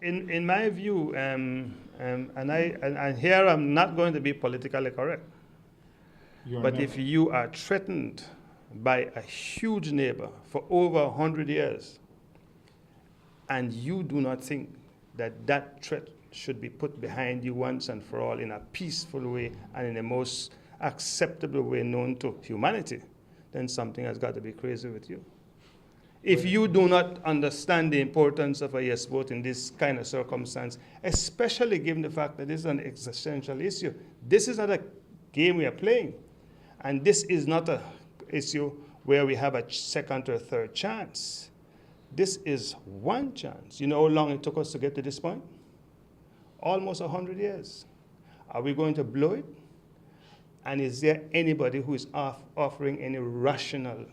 In my view, and here I'm not going to be politically correct, You're but not. if you are threatened by a huge neighbor for over 100 years, and you do not think that that threat should be put behind you once and for all in a peaceful way and in the most acceptable way known to humanity, then something has got to be crazy with you. If you do not understand the importance of a yes vote in this kind of circumstance, especially given the fact that this is an existential issue, this is not a game we are playing. And this is not an issue where we have a second or third chance. This is one chance. You know how long it took us to get to this point? Almost 100 years. Are we going to blow it? And is there anybody who is offering any rational,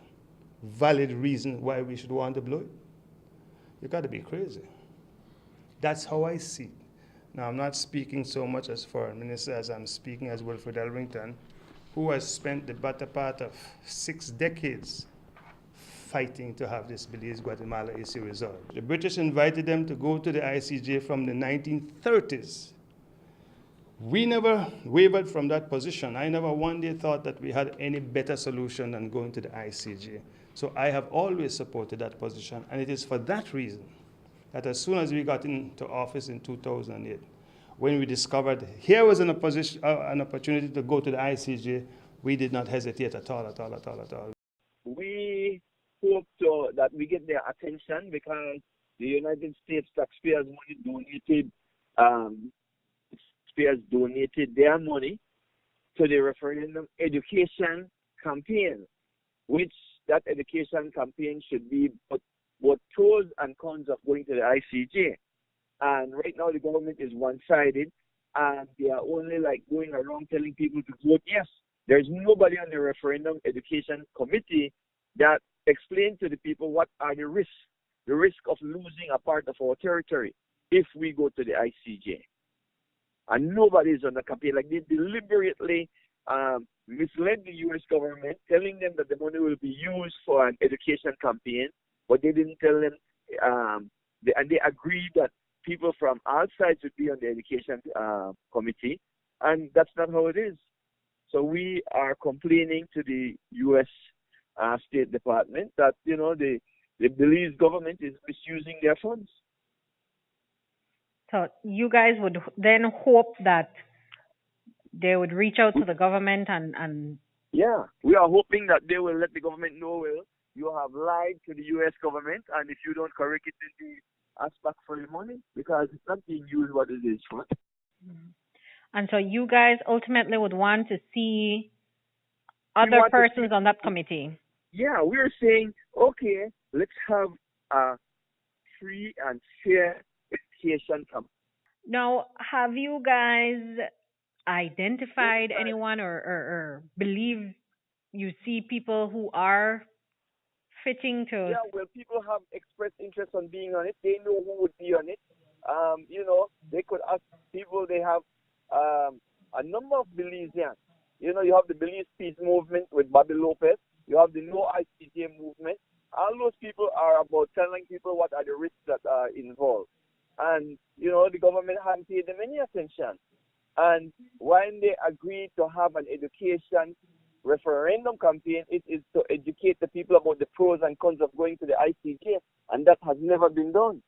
valid reason why we should want to blow it? You got to be crazy. That's how I see it. Now, I'm not speaking so much as foreign minister as I'm speaking as Wilfred Elrington, who has spent the better part of 6 decades fighting to have this Belize-Guatemala issue resolved. The British invited them to go to the ICJ from the 1930s. We never wavered from that position. I never one day thought that we had any better solution than going to the ICJ. So I have always supported that position, and it is for that reason that as soon as we got into office in 2008, when we discovered here was an opportunity to go to the ICJ, we did not hesitate at all. We hope that we get their attention because the United States taxpayers donated their money to the referendum education campaign, which that education campaign should be both pros and cons of going to the ICJ. And right now the government is one-sided, and they are only like going around telling people to vote yes. There's nobody on the referendum education committee that explains to the people what are the risks of losing a part of our territory if we go to the ICJ. And nobody is on the campaign. Like they deliberately misled the U.S. government, telling them that the money will be used for an education campaign, but they didn't tell them, and they agreed that people from all sides would be on the education committee, and that's not how it is. So we are complaining to the U.S. State Department that, the Belize government is misusing their funds. So you guys would then hope that they would reach out to the government and Yeah, we are hoping that they will let the government know, well, you have lied to the U.S. government, and if you don't correct it, then they ask back for the money because it's not being used what it is for. and so you guys ultimately would want to see We other want to see, persons on that committee. yeah, we're saying, okay, let's have a free and fair education campaign. Now, have you guys identified anyone or believe you see people who are fitting to? Yeah, well, people have expressed interest on being on it. They know who would be on it. They could ask people. They have a number of Belizeans. You have the Belize Peace Movement with Bobby Lopez. You have the No ICJ movement. All those people are about telling people what are the risks that are involved. And, the government hasn't paid them any attention. And when they agreed to have an education referendum campaign, it is to educate the people about the pros and cons of going to the ICJ, and that has never been done.